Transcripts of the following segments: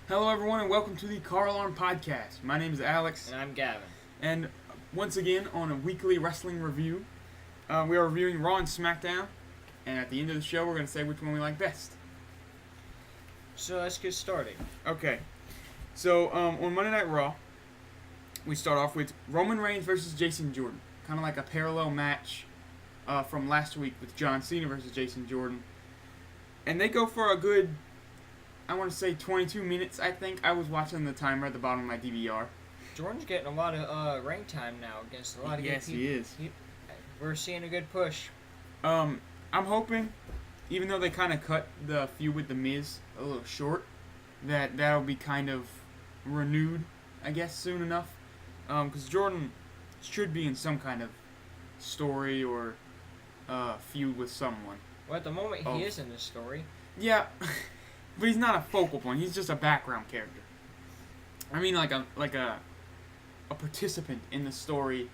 Hello, everyone, and welcome to the CarAlarm podcast. My name is Alex, And I'm Gavin. and once again on a weekly wrestling review, we are reviewing Raw and SmackDown. And at the end of the show, we're going to say which one we like best. So let's get started. Okay, so on Monday Night Raw, we start off with Roman Reigns versus Jason Jordan, kind of like a parallel match from last week with John Cena versus Jason Jordan, and they go for a good, I want to say 22 minutes. I think I was watching the timer at the bottom of my DVR. Jordan's getting a lot of ring time now against a lot of Yes, good people. he is. We're seeing a good push. I'm hoping, even though they kind of cut the feud with The Miz a little short, that'll be kind of renewed, I guess, soon enough. Because Jordan should be in some kind of story or feud with someone. Well, at the moment, he is in the story. Yeah, but he's not a focal point. He's just a background character. I mean, like a participant in the story,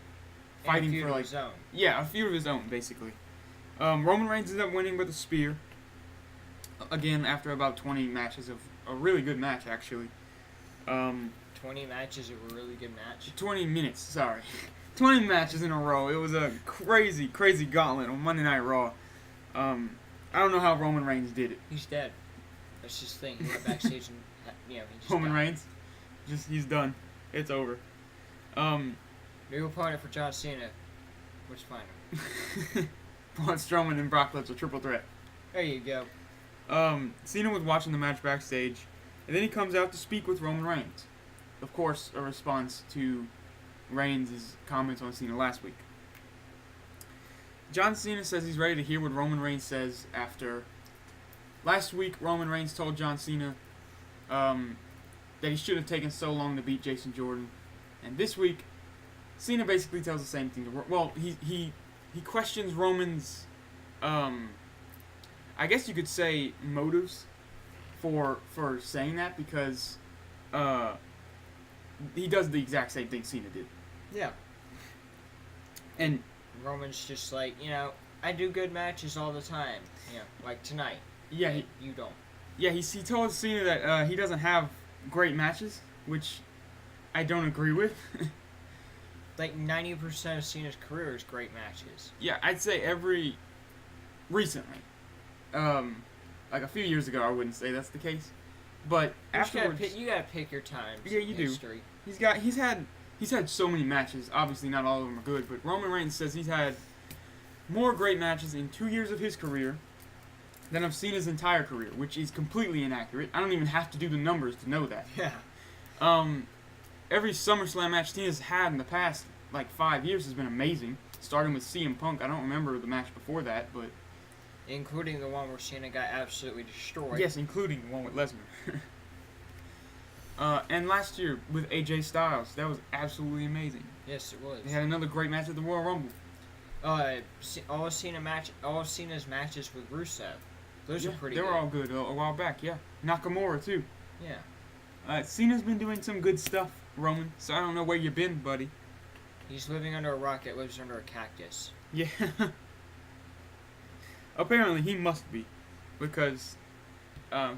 fighting for like his own. Yeah, a feud of his own, basically. Roman Reigns ends up winning with a spear. Again, after about 20 matches of a really good match, actually. 20 matches of a really good match. 20 minutes, sorry. 20 matches in a row. It was a crazy, crazy gauntlet on Monday Night Raw. I don't know how Roman Reigns did it. He's dead. That's his thing. He went backstage and, he just Roman died. Reigns? He's done. It's over. New opponent for John Cena. Which fine. Braun Strowman and Brock Lesnar, triple threat. There you go. Cena was watching the match backstage, and then he comes out to speak with Roman Reigns. Of course, a response to Reigns' comments on Cena last week. John Cena says he's ready to hear what Roman Reigns says after. Last week, Roman Reigns told John Cena that he should have taken so long to beat Jason Jordan. And this week, Cena basically tells the same thing. Well, he questions Roman's, I guess you could say, motives for saying that, because he does the exact same thing Cena did. Yeah. And Roman's just like, I do good matches all the time. Like tonight. yeah, You don't. Yeah, he told Cena that he doesn't have great matches, which I don't agree with. Like 90% of Cena's career is great matches. Yeah, I'd say recently. Like a few years ago, I wouldn't say that's the case. But afterwards, you gotta pick your times. Yeah, you do. History. He's had so many matches. Obviously, not all of them are good, but Roman Reigns says he's had more great matches in 2 years of his career than of Cena's entire career, which is completely inaccurate. I don't even have to do the numbers to know that. Yeah. Every SummerSlam match Cena's had in the past, like 5 years, has been amazing. Starting with CM Punk. I don't remember the match before that, but... Including the one where Cena got absolutely destroyed. Yes, including the one with Lesnar. And last year with AJ Styles. That was absolutely amazing. Yes, it was. They had another great match at the Royal Rumble. All of Cena's matches with Rusev. Those are pretty good. They were all good a while back, yeah. Nakamura, too. Yeah. Cena's been doing some good stuff, Roman, so I don't know where you've been, buddy. He's living under a rock that lives under a cactus. Yeah. Apparently he must be, because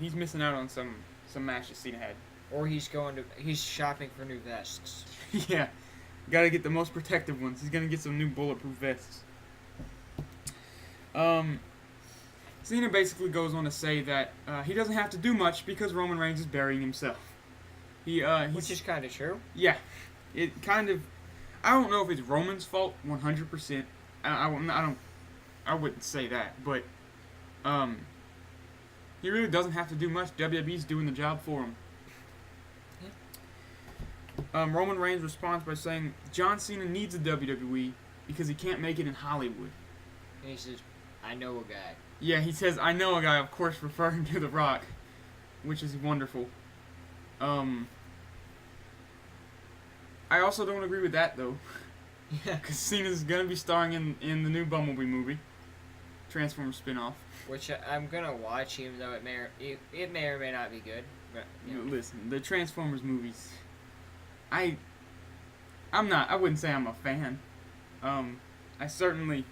he's missing out on some matches Cena had. Or he's shopping for new vests. Yeah. Gotta get the most protective ones. He's gonna get some new bulletproof vests. Cena basically goes on to say that he doesn't have to do much because Roman Reigns is burying himself. Which is kind of true. Yeah. It kind of... I don't know if it's Roman's fault 100%. I wouldn't say that, but he really doesn't have to do much. WWE's doing the job for him. Yeah. Roman Reigns responds by saying John Cena needs a WWE because he can't make it in Hollywood. And he says, I know a guy. Yeah, he says, I know a guy, of course, referring to The Rock, which is wonderful. I also don't agree with that, though. Yeah. Because Cena's going to be starring in the new Bumblebee movie. Transformers spin-off. Which I'm going to watch, even though it may or may not be good. But, Listen, the Transformers movies, I wouldn't say I'm a fan. I certainly...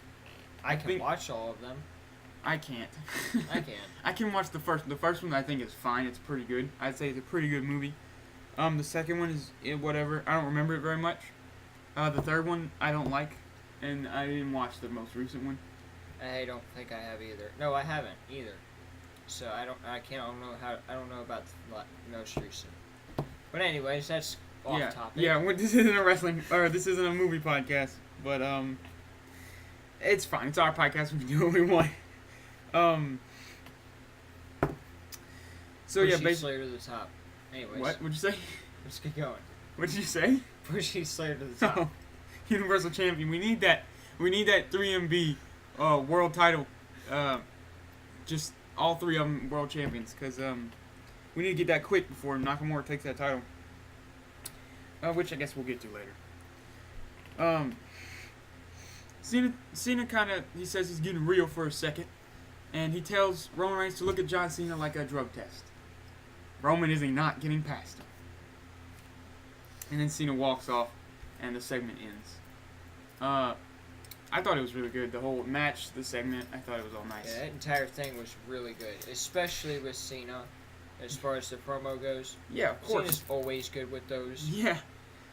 I can watch all of them. I can't. I can. I can watch the first. The first one I think is fine. It's pretty good. I'd say it's a pretty good movie. The second one is whatever. I don't remember it very much. The third one I don't like, and I didn't watch the most recent one. I don't think I have either. No, I haven't either. So I don't know about the most recent. But anyways, that's off topic. Yeah. This isn't a wrestling or this isn't a movie podcast, but it's fine. It's our podcast. We can do what we want. So Pushy basically, Slayer to the top. Anyways. what would you say? Let's get going. What did you say? Pushy Slayer to the top. Universal Champion. We need that. We need that 3MB world title. Just all three of them world champions, because we need to get that quick before Nakamura takes that title. Which I guess we'll get to later. Cena kind of, he says he's getting real for a second, and he tells Roman Reigns to look at John Cena like a drug test. Roman is not getting past him. And then Cena walks off, and the segment ends. I thought it was really good. The whole match, the segment, I thought it was all nice. Yeah, that entire thing was really good, especially with Cena, as far as the promo goes. Yeah, of course. Cena's always good with those. Yeah.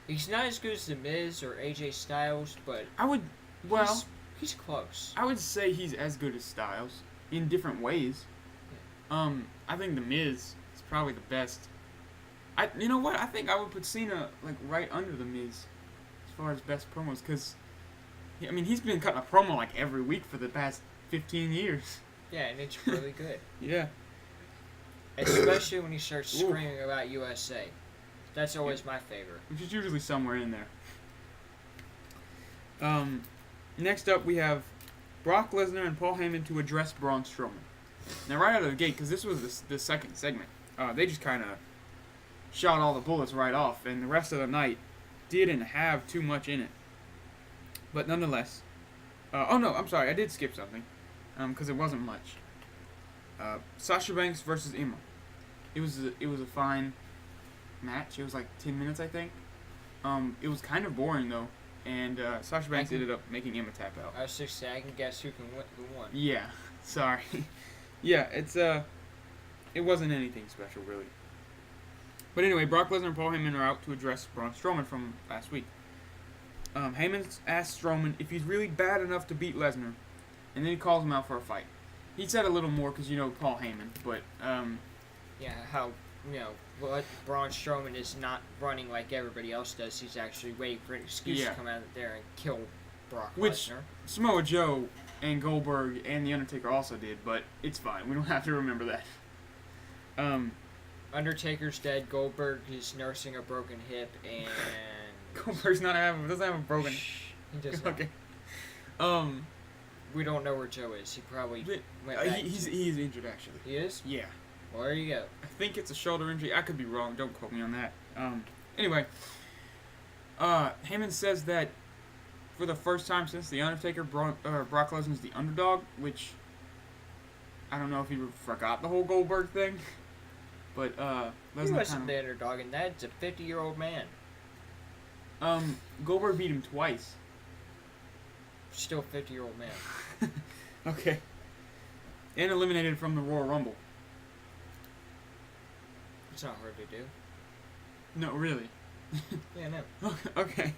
He's not as good as The Miz or AJ Styles, but he's close. I would say he's as good as Styles in different ways. Yeah. I think The Miz is probably the best. You know what? I think I would put Cena like right under The Miz as far as best promos, because I mean he's been cutting a promo like every week for the past 15 years. Yeah, and it's really good. Yeah. Especially when he starts screaming about USA. That's always my favorite. Which is usually somewhere in there. Next up we have Brock Lesnar and Paul Heyman to address Braun Strowman. Now right out of the gate, because this was the second segment, they just kind of shot all the bullets right off, and the rest of the night didn't have too much in it. But nonetheless, oh no, I'm sorry, I did skip something, because it wasn't much. Sasha Banks versus Emma. It was a fine match. It was like 10 minutes, I think. It was kind of boring though, and Sasha Banks ended up making Emma tap out. I was just saying, I can guess who won. Yeah, sorry. Yeah, it wasn't anything special really. But anyway, Brock Lesnar and Paul Heyman are out to address Braun Strowman from last week. Heyman asked Strowman if he's really bad enough to beat Lesnar, and then he calls him out for a fight. He said a little more because Paul Heyman, but yeah, how what Braun Strowman is not running like everybody else does. He's actually waiting for an excuse to come out there and kill Brock Lesnar. Samoa Joe and Goldberg and The Undertaker also did, but it's fine. We don't have to remember that. Undertaker's dead. Goldberg is nursing a broken hip, and Goldberg's doesn't have a broken. He does not. Okay. We don't know where Joe is. He probably went back. He's injured actually. He is? Yeah. Well, there you go. I think it's a shoulder injury. I could be wrong. Don't quote me on that. Anyway, Heyman says that for the first time since The Undertaker, Brock Lesnar's the underdog, which I don't know if he forgot the whole Goldberg thing, but Lesnar He wasn't the underdog, and that's a 50-year-old man. Goldberg beat him twice. Still a 50-year-old man. Okay. And eliminated from the Royal Rumble. It's not hard to do. No, really. Yeah, no. Okay.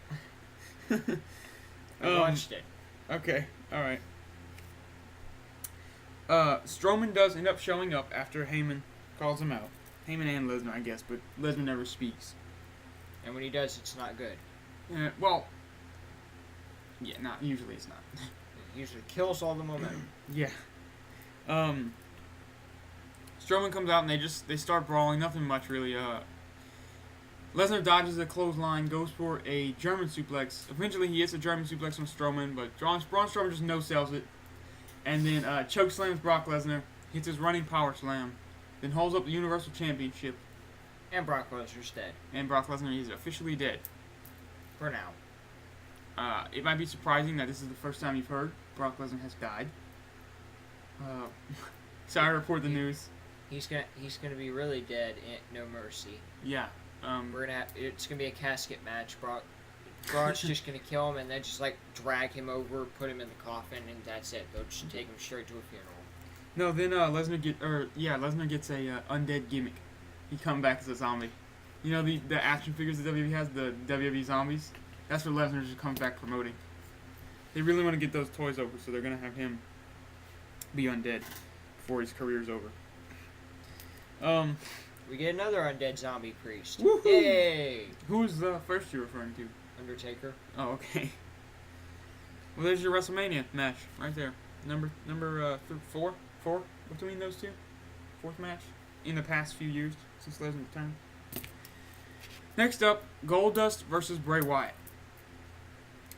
I watched it. Okay, alright. Strowman does end up showing up after Heyman calls him out. Heyman and Lesnar, I guess, but Lesnar never speaks. And when he does, it's not good. Well, yeah, usually it's not. It usually kills all the momentum. Yeah. Strowman comes out and they start brawling. Nothing much really. Lesnar dodges a clothesline, goes for a German suplex. Eventually he hits a German suplex on Strowman, but Braun Strowman just no-sells it. And then chokeslams Brock Lesnar, hits his running power slam, then holds up the Universal Championship. And Brock Lesnar's dead. And Brock Lesnar is officially dead. For now. It might be surprising that this is the first time you've heard Brock Lesnar has died. Sorry to report the news. He's gonna be really dead in No Mercy. Yeah. It's gonna be a casket match. Braun's just gonna kill him and then just drag him over, put him in the coffin, and that's it. They'll just take him straight to a funeral. No, then Lesnar gets a undead gimmick. He come back as a zombie. You know the action figures that WWE has, the WWE zombies. That's what Lesnar just comes back promoting. They really want to get those toys over, so they're gonna have him be undead before his career's over. We get another undead zombie priest. Woohoo! Yay! Who's the first you're referring to? Undertaker. Oh, okay. Well, there's your WrestleMania match right there. Number four between those two. Fourth match in the past few years since Lesnar returned. Next up, Goldust versus Bray Wyatt.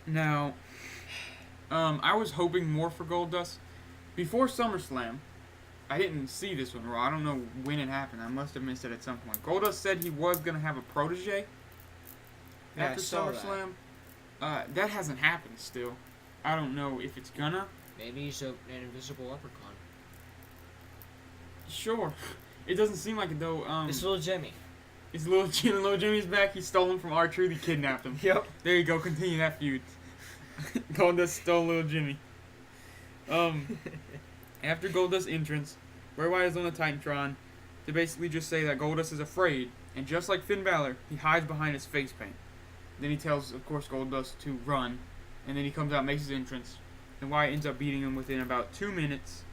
Now, I was hoping more for Goldust. Before SummerSlam, I didn't see this one Raw. I don't know when it happened. I must have missed it at some point. Goldust said he was going to have a protege after SummerSlam. That hasn't happened still. I don't know if it's gonna. Maybe he's an invisible leprechaun. Sure. It doesn't seem like it though. It's little Jimmy. It's little Jimmy's back. He stole him from R-Truth. He kidnapped him. Yep. There you go. Continue that feud. Goldust stole little Jimmy. After Goldust's entrance, Bray Wyatt is on the Titantron to basically just say that Goldust is afraid, and just like Finn Balor, he hides behind his face paint. Then he tells, of course, Goldust to run, and then he comes out, makes his entrance, and Wyatt ends up beating him within about 2 minutes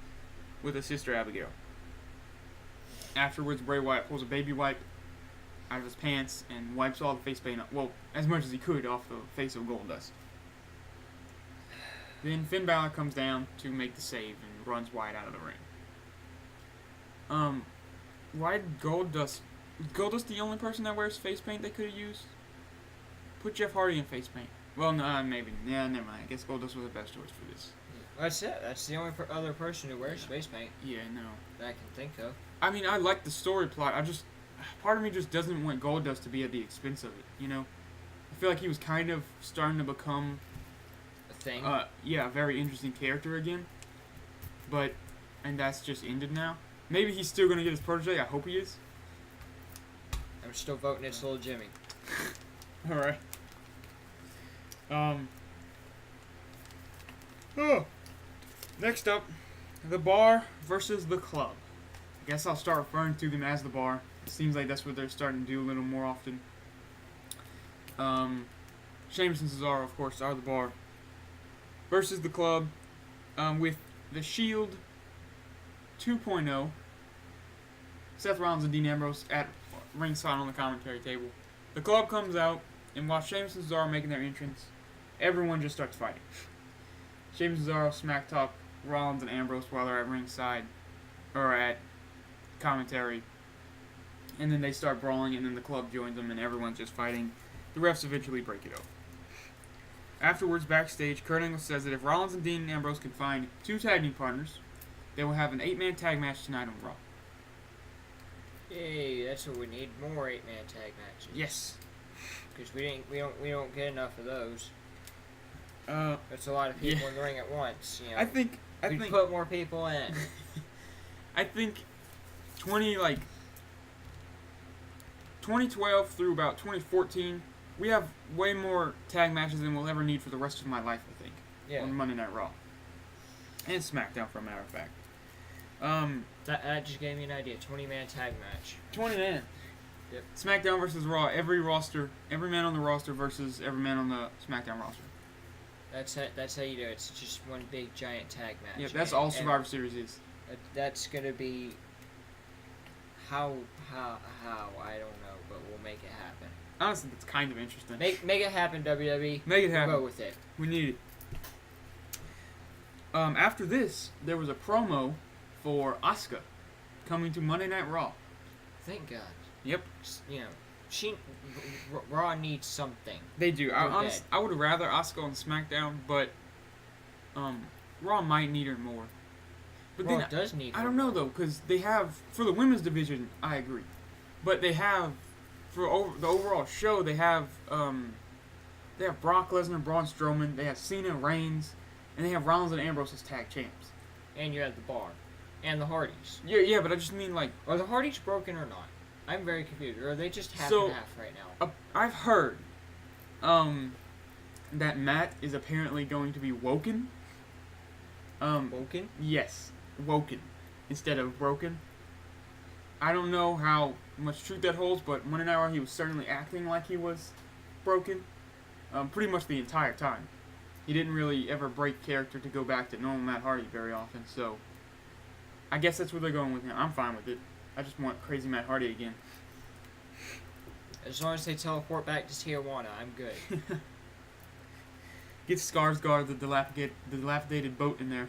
with his sister Abigail. Afterwards, Bray Wyatt pulls a baby wipe out of his pants and wipes all the face paint up, well, as much as he could off the face of Goldust. Then Finn Balor comes down to make the save and runs Wyatt out of the ring. Why did Goldust the only person that wears face paint they could have used? Put Jeff Hardy in face paint. Well, no, maybe. Yeah, never mind. I guess Goldust was the best choice for this. That's it. That's the only other person who wears face paint. Yeah, no. That I can think of. I mean, I like the story plot. Part of me just doesn't want Goldust to be at the expense of it, you know? I feel like he was kind of starting to become A thing. Yeah, a very interesting character again. And that's just ended now. Maybe he's still going to get his protege. I hope he is. I'm still voting it's little Jimmy. Alright. Next up, the Bar versus the Club. I guess I'll start referring to them as the Bar. It seems like that's what they're starting to do a little more often. Sheamus and Cesaro, of course, are the Bar. Versus the Club, with the Shield 2.0. Seth Rollins and Dean Ambrose at ringside on the commentary table. The Club comes out, and while Sheamus and Cesaro are making their entrance, everyone just starts fighting. Sheamus and Cesaro smack talk Rollins and Ambrose while they're at ringside, or at commentary, and then they start brawling, and then the Club joins them, and everyone's just fighting. The refs eventually break it up. Afterwards, backstage, Kurt Angle says that if Rollins and Dean Ambrose can find 2 tag team partners, they will have an 8-man tag match tonight on Raw. Yay! That's what we need. More 8-man tag matches. Yes. Because we don't get enough of those. There's a lot of people in the ring at once. You know. I think put more people in. I think 2012 through about 2014, we have way more tag matches than we'll ever need for the rest of my life, I think. Yeah. On Monday Night Raw. And SmackDown, for a matter of fact. That just gave me an idea. 20-man tag match. 20 man. Yep. SmackDown versus Raw. Every man on the roster versus every man on the SmackDown roster. That's how you do it. It's just one big giant tag match. Yeah, that's all Survivor Series is. That's gonna be how I don't know, but we'll make it happen. Honestly, that's kind of interesting. Make it happen, WWE. Make it happen. Go with it. We need it. After this, there was a promo for Asuka coming to Monday Night Raw. Thank God. Yep. You know, Raw needs something. They do. I would rather Asuka on SmackDown, but Raw might need her more. But Raw then does need her. I don't know though, because they have for the women's division. I agree, but they have for the overall show. They have Brock Lesnar, Braun Strowman. They have Cena, Reigns, and they have Rollins and Ambrose as tag champs. And you have the Bar, and the Hardys. Yeah, but I just mean like, are the Hardys broken or not? I'm very confused. Or are they just half and half right now? I've heard that Matt is apparently going to be woken. Woken? Yes, woken. instead of broken. I don't know how much truth that holds, but Monday Night Raw he was certainly acting like he was broken, pretty much the entire time. He didn't really ever break character to go back to normal Matt Hardy very often, so I guess that's where they're going with him. I'm fine with it. I just want crazy Matt Hardy again. As long as they teleport back to Tijuana, I'm good. Get Skarsgård, the dilapidated boat in there.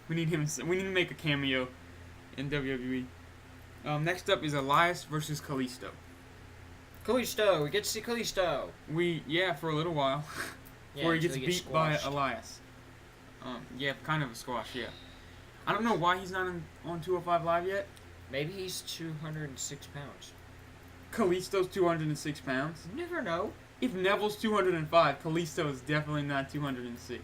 We need him. We need to make a cameo in WWE. Next up is Elias versus Kalisto. Kalisto, we get to see Kalisto. For a little while. Before he gets until beat by Elias. Kind of a squash, yeah. I don't know why he's not on 205 Live yet. Maybe he's 206 pounds. Kalisto's 206 pounds? You never know. If Neville's 205, Kalisto is definitely not 206.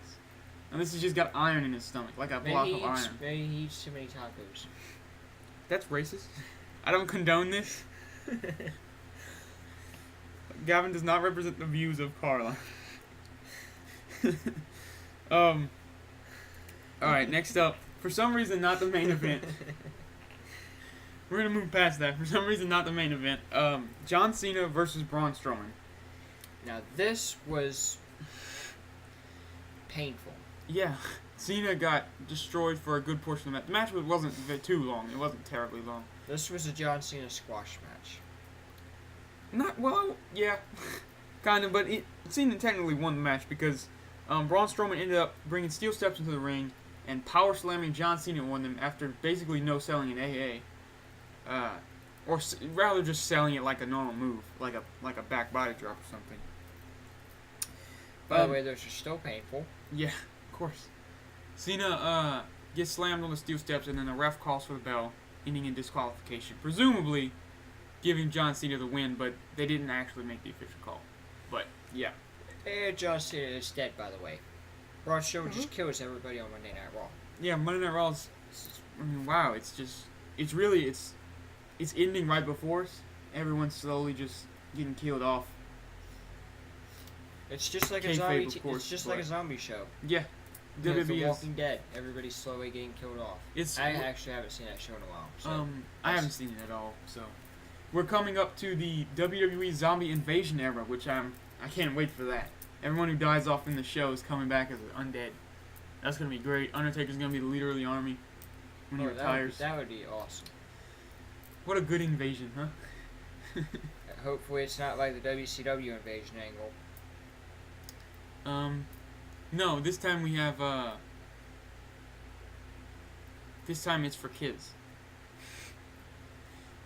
Unless he's just got iron in his stomach, like a block of iron. Maybe he eats too many tacos. That's racist. I don't condone this. Gavin does not represent the views of Carla. Alright, next up. For some reason, not the main event. We're going to move past that. For some reason, not the main event. John Cena versus Braun Strowman. Now, this was painful. Yeah. Cena got destroyed for a good portion of the match. The match wasn't too long. It wasn't terribly long. This was a John Cena squash match. Yeah. Kind of, but Cena technically won the match because Braun Strowman ended up bringing steel steps into the ring and power slamming John Cena on them after basically no selling in AA. Or rather just selling it like a normal move, like a back body drop or something. By the way, those are still painful. Yeah, of course. Cena gets slammed on the steel steps and then the ref calls for the bell, ending in disqualification. Presumably giving John Cena the win, but they didn't actually make the official call. But, yeah. John Cena is dead, by the way. Braun Strowman just kills everybody on Monday Night Raw. Yeah, Monday Night Raw is, wow, it's ending right before us. Everyone's slowly just getting killed off. It's just like a zombie. It's just like a zombie show. Yeah, WWE The Walking Dead. Everybody's slowly getting killed off. I actually haven't seen that show in a while. So I haven't seen it at all. So we're coming up to the WWE Zombie Invasion era, which I can't wait for that. Everyone who dies off in the show is coming back as an undead. That's gonna be great. Undertaker's gonna be the leader of the army when he retires. That would be awesome. What a good invasion, huh? Hopefully it's not like the WCW invasion angle. No, this time we have, this time it's for kids.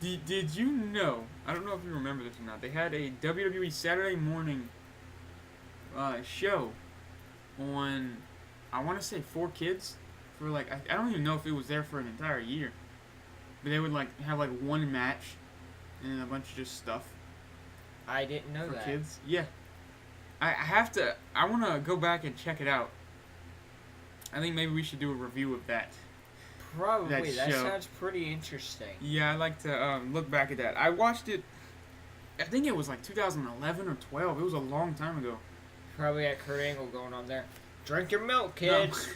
Did you know, I don't know if you remember this or not, they had a WWE Saturday morning, show on, I want to say 4Kids, for like, I don't even know if it was there for an entire year, but they would like, have like one match, and then a bunch of just stuff. I didn't know that. For kids? Yeah. I want to go back and check it out. I think maybe we should do a review of that. Probably. That sounds pretty interesting. Yeah, I'd like to look back at that. I watched it, I think it was like 2011 or 12. It was a long time ago. Probably had Kurt Angle going on there. Drink your milk, kids!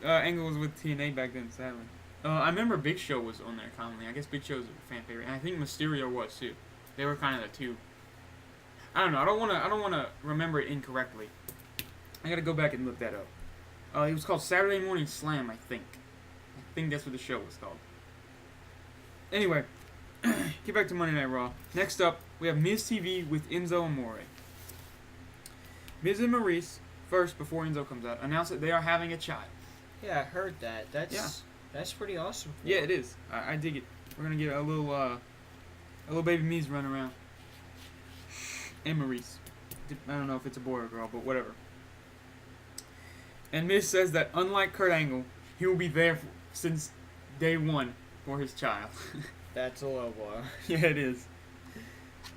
No. Angle was with TNA back then, sadly. I remember Big Show was on there commonly. I guess Big Show's a fan favorite. And I think Mysterio was too. They were kind of the two. I don't know. I don't wanna remember it incorrectly. I gotta go back and look that up. It was called Saturday Morning Slam, I think. I think that's what the show was called. Anyway, get back to Monday Night Raw. Next up, we have Miz TV with Enzo Amore. Miz and Maurice, first before Enzo comes out, announce that they are having a child. Yeah, I heard that. That's pretty awesome. Yeah, it is. I dig it. We're gonna get a little baby Miz running around. And Maurice. I don't know if it's a boy or a girl, but whatever. And Miz says that unlike Kurt Angle, he will be there since day one for his child. That's a low blow. Yeah, it is.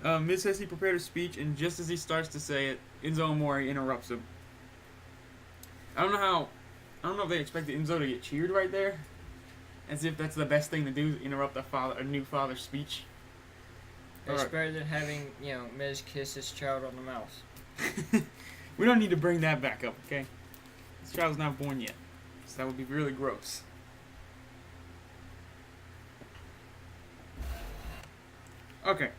Miz says he prepared a speech, and just as he starts to say it, Enzo Amore interrupts him. I don't know if they expected Enzo to get cheered right there, as if that's the best thing to do, is interrupt a new father's speech. It's better than having, Miz kiss his child on the mouth. We don't need to bring that back up, okay? This child's not born yet, so that would be really gross. Okay.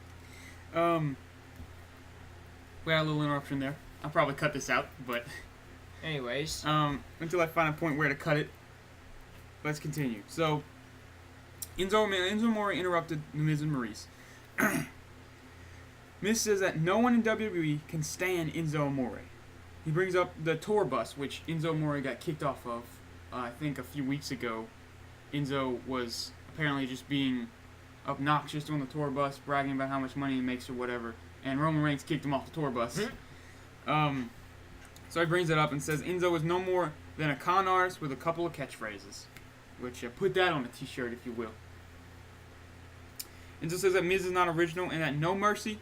We had a little interruption there. I'll probably cut this out, but Anyways, until I find a point where to cut it, let's continue. So, Enzo Amore interrupted The Miz and Maurice. Miz says that no one in WWE can stand Enzo Amore. He brings up the tour bus, which Enzo Amore got kicked off of, I think a few weeks ago. Enzo was apparently just being obnoxious on the tour bus, bragging about how much money he makes or whatever, and Roman Reigns kicked him off the tour bus. So he brings it up and says Enzo is no more than a con artist with a couple of catchphrases, which put that on a t-shirt if you will. Enzo says that Miz is not original and that No Mercy,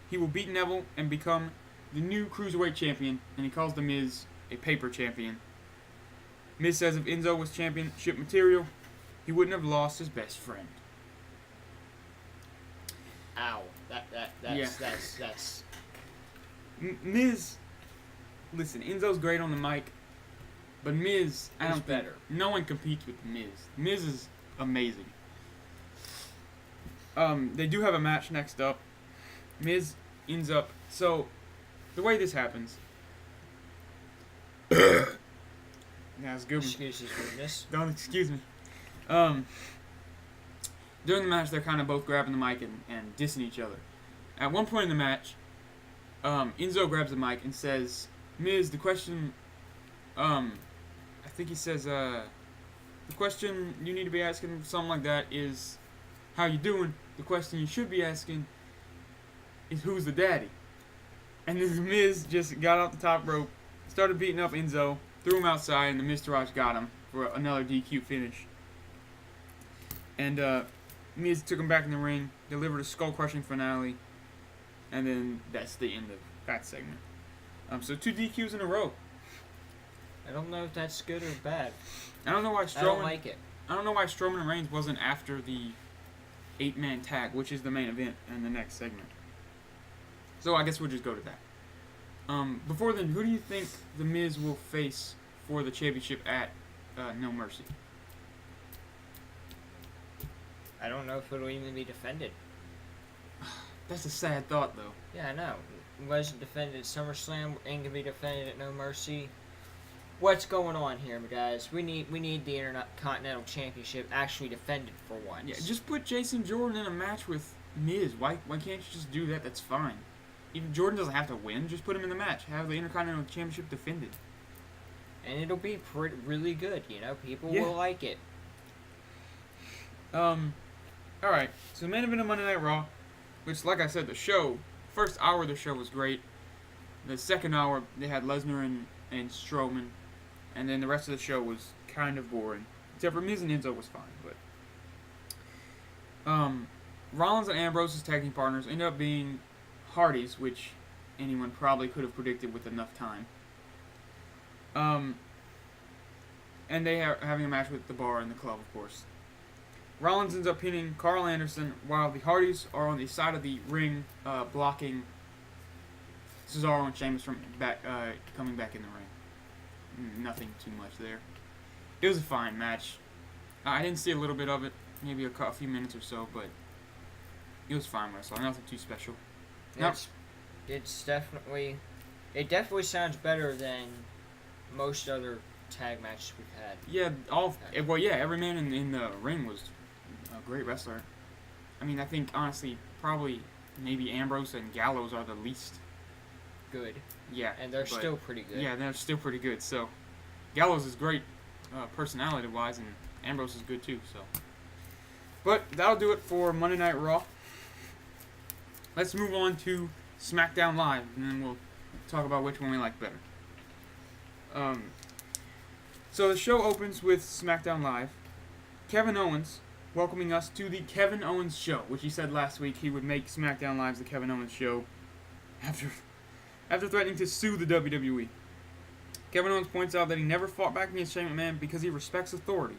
he will beat Neville and become the new Cruiserweight champion, and he calls The Miz a paper champion. Miz says if Enzo was championship material, he wouldn't have lost his best friend. ow. That's Miz, listen, Enzo's great on the mic, but Miz, I don't think, better. no one competes with Miz. Miz is amazing. They do have a match next up. Miz ends up, so the way this happens. Yeah, it's good. Excuses for this. Don't excuse me. During the match, they're kind of both grabbing the mic and dissing each other. At one point in the match, Enzo grabs the mic and says, Miz, the question, I think he says, the question you need to be asking, something like that, is, how you doing? The question you should be asking is, who's the daddy? And then Miz just got off the top rope, started beating up Enzo, threw him outside, and the Miztourage got him for another DQ finish. And Miz took him back in the ring, delivered a skull-crushing finale, and then that's the end of that segment. So 2 DQs in a row. I don't know if that's good or bad. I don't know why I don't like it. I don't know why Strowman and Reigns wasn't after the 8-man tag, which is the main event in the next segment. So I guess we'll just go to that. Before then, who do you think The Miz will face for the championship at No Mercy? I don't know if it'll even be defended. That's a sad thought, though. Yeah, I know. It wasn't defended at SummerSlam, ain't gonna be defended at No Mercy. What's going on here, guys? We need the Intercontinental Championship actually defended for once. Yeah, just put Jason Jordan in a match with Miz. Why can't you just do that? That's fine. Even Jordan doesn't have to win. Just put him in the match. Have the Intercontinental Championship defended. And it'll be really good, you know? People will like it. Alright, so the main event of Monday Night Raw, which, like I said, the first hour of the show was great. The second hour, they had Lesnar and Strowman, and then the rest of the show was kind of boring. Except for Miz and Enzo was fine, but... Rollins and Ambrose's tag team partners ended up being Hardys, which anyone probably could have predicted with enough time. And they are having a match with the Bar and the Club, of course. Rollins ends up pinning Carl Anderson, while the Hardys are on the side of the ring, blocking Cesaro and Sheamus from coming back in the ring. Nothing too much there. It was a fine match. I didn't see a little bit of it, maybe a few minutes or so, but it was fine wrestling. Nothing too special. It definitely sounds better than most other tag matches we've had. Yeah, every man in the ring was a great wrestler. I mean, I think, honestly, probably maybe Ambrose and Gallows are the least good. Yeah. And they're still pretty good. Yeah, they're still pretty good. So, Gallows is great personality-wise, and Ambrose is good too, so. But that'll do it for Monday Night Raw. Let's move on to SmackDown Live, and then we'll talk about which one we like better. So the show opens with SmackDown Live. Kevin Owens welcoming us to the Kevin Owens Show, which he said last week he would make SmackDown Live the Kevin Owens Show after threatening to sue the WWE. Kevin Owens points out that he never fought back against Shane McMahon because he respects authority.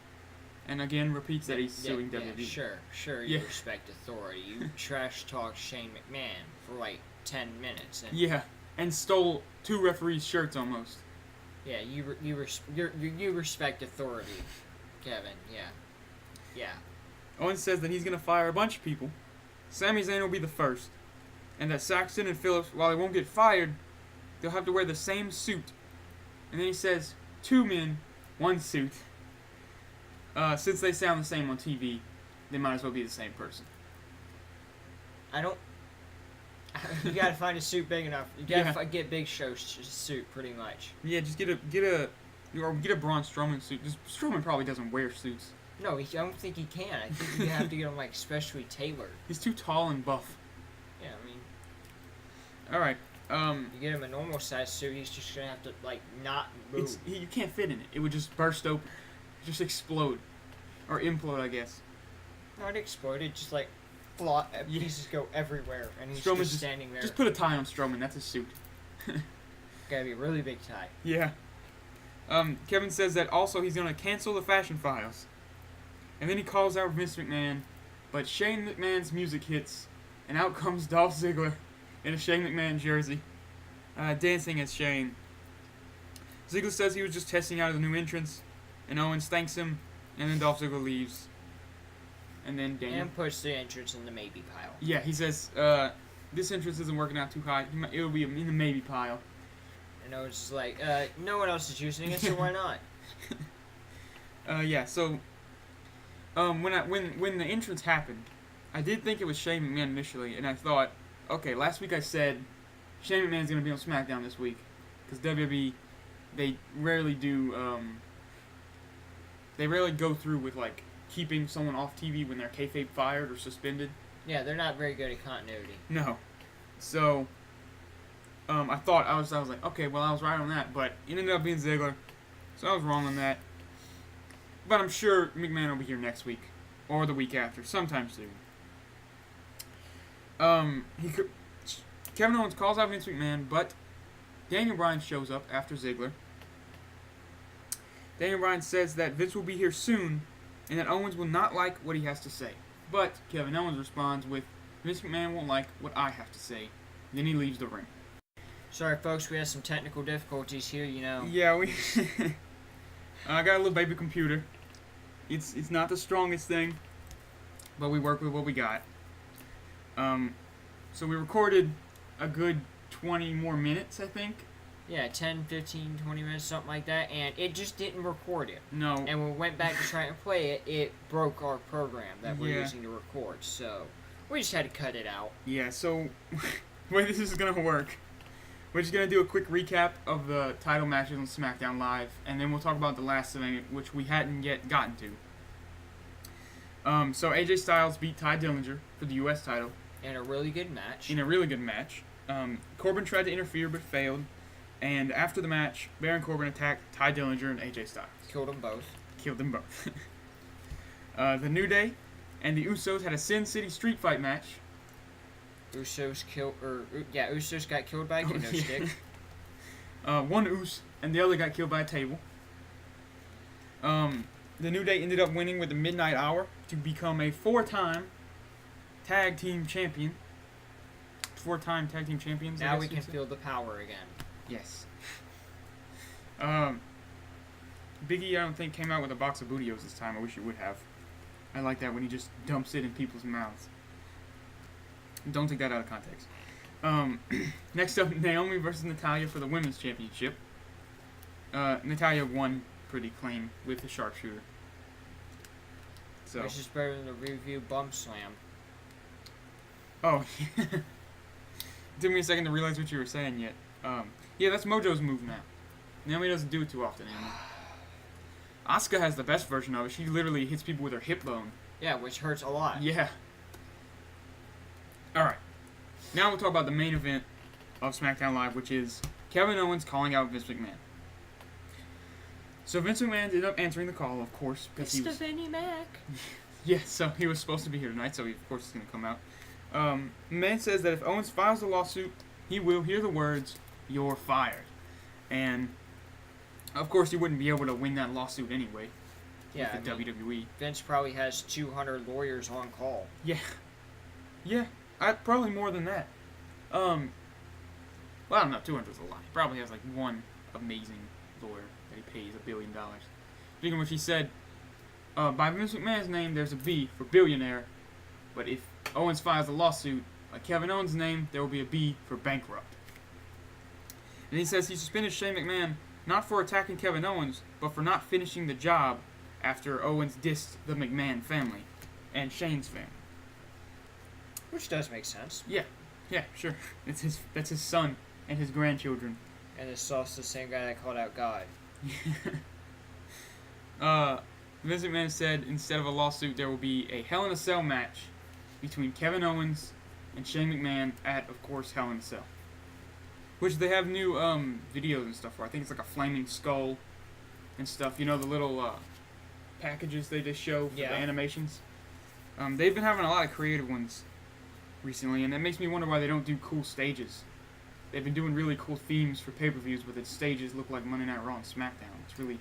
And again, repeats that he's suing WWE. Sure, you respect authority. You trash talk Shane McMahon for like 10 minutes. And stole 2 referees' shirts almost. Yeah, you respect authority, Kevin. Yeah. Owens says that he's going to fire a bunch of people, Sami Zayn will be the first, and that Saxton and Phillips, while they won't get fired, they'll have to wear the same suit. And then he says, 2 men, 1 suit. Since they sound the same on TV, they might as well be the same person. I don't. You gotta find a suit big enough. You gotta get Big Show's suit, pretty much. Yeah, just get a Braun Strowman suit. Strowman probably doesn't wear suits. No, I don't think he can. I think you have to get him like specially tailored. He's too tall and buff. Yeah, I mean. All right. You get him a normal size suit, he's just gonna have to like not move. You can't fit in it. It would just burst open, just explode, or implode, I guess. Not explode. It just like pieces go everywhere, and he's just standing there. Just put a tie on Strowman. That's a suit. Gotta be a really big tie. Yeah. Kevin says that also he's gonna cancel the Fashion Files, and then he calls out Vince McMahon, but Shane McMahon's music hits, and out comes Dolph Ziggler in a Shane McMahon jersey, dancing as Shane. Ziggler says he was just testing out the new entrance, and Owens thanks him, and then Dolph Ziggler leaves. And then Daniel... And puts the entrance in the maybe pile. Yeah, he says, this entrance isn't working out too high. It'll be in the maybe pile. And Owens is like, no one else is using it, so why not? Yeah, so... when the entrance happened, I did think it was Shane McMahon initially, and I thought, okay, last week I said Shane McMahon's going to be on SmackDown this week, because WWE, they rarely do, they rarely go through with, like, keeping someone off TV when they're kayfabe fired or suspended. Yeah, they're not very good at continuity. No. So, I thought, I was like, okay, well, I was right on that, but it ended up being Ziggler, so I was wrong on that. But I'm sure McMahon will be here next week, or the week after, sometime soon. Kevin Owens calls out Vince McMahon, but Daniel Bryan shows up after Ziggler. Daniel Bryan says that Vince will be here soon, and that Owens will not like what he has to say. But Kevin Owens responds with, Vince McMahon won't like what I have to say. Then he leaves the ring. Sorry, folks, we had some technical difficulties here, you know. Yeah, we... I got a little baby computer. It's not the strongest thing, but we work with what we got. So we recorded a good 20 more minutes, I think. Yeah, 10, 15, 20 minutes, something like that, and it just didn't record it. No. And when we went back to try and play it, it broke our program that we're using to record, so we just had to cut it out. Yeah, so the way this is going to work, we're just going to do a quick recap of the title matches on SmackDown Live, and then we'll talk about the last event, which we hadn't yet gotten to. So AJ Styles beat Ty Dillinger for the U.S. title. In a really good match. Corbin tried to interfere but failed. And after the match, Baron Corbin attacked Ty Dillinger and AJ Styles. Killed them both. The New Day and the Usos had a Sin City Street Fight match. Usos got killed by a kendo stick. One Us and the other got killed by a table. The New Day ended up winning with the Midnight Hour to become a 4-time tag team champion. 4-time tag team champions. Now we can feel the power again. Yes. Big E, I don't think, came out with a box of Bootios this time. I wish he would have. I like that when he just dumps it in people's mouths. Don't take that out of context. Next up, Naomi versus Natalya for the Women's Championship. Natalya won pretty clean with the sharpshooter. So. Which is better than the review bump slam. Oh, took me a second to realize what you were saying yet. Yeah, that's Mojo's move now. Naomi doesn't do it too often anymore. Asuka has the best version of it. She literally hits people with her hip bone. Yeah, which hurts a lot. Yeah. Alright. Now we'll talk about the main event of SmackDown Live, which is Kevin Owens calling out Vince McMahon. So Vince McMahon ended up answering the call, of course. Mr. Vinnie Mac. Yeah, so he was supposed to be here tonight, so he, of course, is going to come out. McMahon says that if Owens files the lawsuit, he will hear the words, "You're fired." And, of course, he wouldn't be able to win that lawsuit anyway. Yeah, with the WWE. Vince probably has 200 lawyers on call. Yeah. Yeah, probably more than that. Well, I don't know, 200 is a lot. He probably has, like, one amazing lawyer that he pays $1 billion. Speaking of which, he said, by Vince McMahon's name, there's a B for billionaire, but if Owens files a lawsuit. Like Kevin Owens' name, there will be a B for bankrupt. And he says he suspended Shane McMahon not for attacking Kevin Owens, but for not finishing the job after Owens dissed the McMahon family and Shane's family. Which does make sense. Yeah, sure. That's his son and his grandchildren. And it's also the same guy that called out God. Vince McMahon said instead of a lawsuit, there will be a Hell in a Cell match between Kevin Owens and Shane McMahon at, of course, Hell in a Cell. Which they have new videos and stuff for. I think it's like a flaming skull and stuff. You know, the little packages they just show for the animations? They've been having a lot of creative ones recently, and that makes me wonder why they don't do cool stages. They've been doing really cool themes for pay-per-views, but its stages look like Monday Night Raw and SmackDown. It's really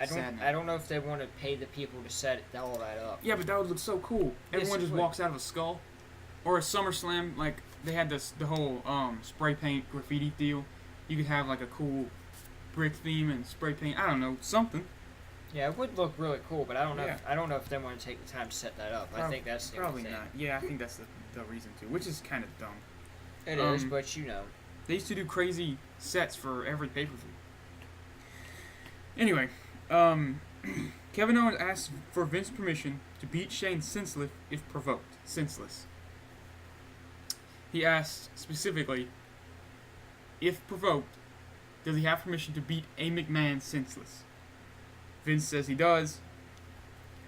sad now. I don't know if they want to pay the people to set all that up. Yeah, but that would look so cool. Everyone just walks out of a skull. Or a SummerSlam, like, they had the whole spray paint graffiti deal. You could have, like, a cool brick theme and spray paint. I don't know, something. Yeah, it would look really cool, but I don't know. I don't know if they want to take the time to set that up. I think that's the probably only thing. not. Yeah, I think that's the reason too, which is kind of dumb. It is, but you know. They used to do crazy sets for every pay-per-view. Anyway, Kevin Owens asked for Vince's permission to beat Shane senseless if provoked. Senseless. He asked specifically, if provoked, does he have permission to beat a McMahon senseless? Vince says he does,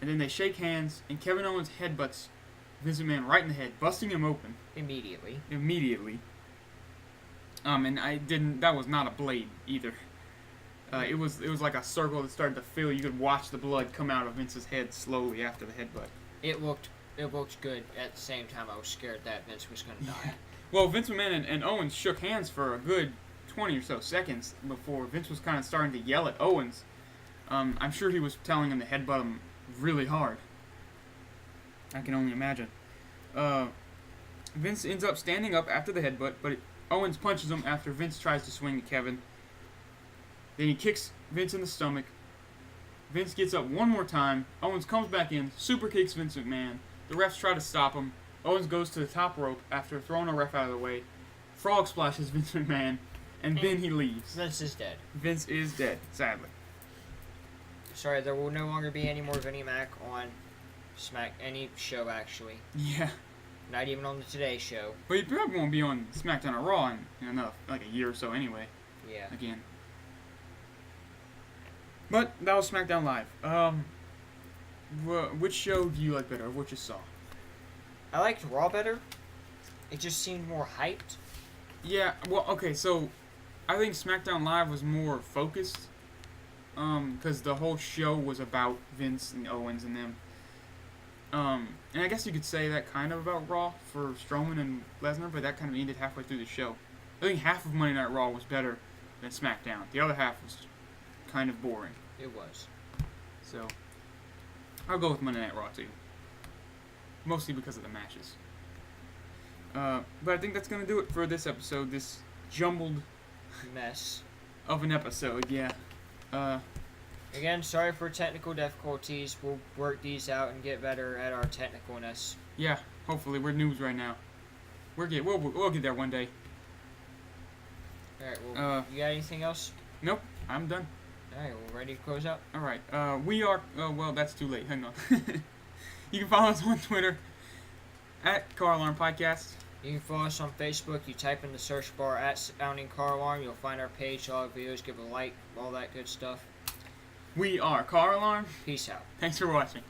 and then they shake hands, and Kevin Owens headbutts Vince McMahon right in the head, busting him open. Immediately. And that was not a blade either. It was like a circle that started to fill. You could watch the blood come out of Vince's head slowly after the headbutt. It looked good. At the same time, I was scared that Vince was going to die. Well, Vince McMahon and Owens shook hands for a good 20 or so seconds before Vince was kind of starting to yell at Owens. I'm sure he was telling him to headbutt him really hard. I can only imagine. Vince ends up standing up after the headbutt, but Owens punches him after Vince tries to swing to Kevin. Then he kicks Vince in the stomach. Vince gets up one more time. Owens comes back in, super kicks Vince McMahon. The refs try to stop him. Owens goes to the top rope after throwing a ref out of the way. Frog splashes Vince McMahon, and then he leaves. Vince is dead. Vince is dead, sadly. Sorry, there will no longer be any more Vinnie Mac on any show, actually. Yeah. Not even on the Today Show. But he probably won't be on SmackDown or Raw in another, like a year or so anyway. Yeah. Again. But that was SmackDown Live. Which show do you like better, or what you saw? I liked Raw better. It just seemed more hyped. Yeah, well, okay, so I think SmackDown Live was more focused. Because the whole show was about Vince and Owens and them. And I guess you could say that kind of about Raw for Strowman and Lesnar, but that kind of ended halfway through the show. I think half of Monday Night Raw was better than SmackDown. The other half was kind of boring. It was. So, I'll go with Monday Night Raw too. Mostly because of the matches. But I think that's going to do it for this episode. This jumbled mess of an episode, yeah. Again, sorry for technical difficulties. We'll work these out and get better at our technicalness. Yeah, hopefully. We're noobs right now. We'll get there one day. Alright, well, you got anything else? Nope, I'm done. Alright, well, ready to close out? Alright, we are, well, that's too late. Hang on. You can follow us on Twitter at CarAlarm Podcast. You can follow us on Facebook. You type in the search bar at Sounding CarAlarm. You'll find our page, all our videos. Give a like, all that good stuff. We are CarAlarm. Peace out. Thanks for watching.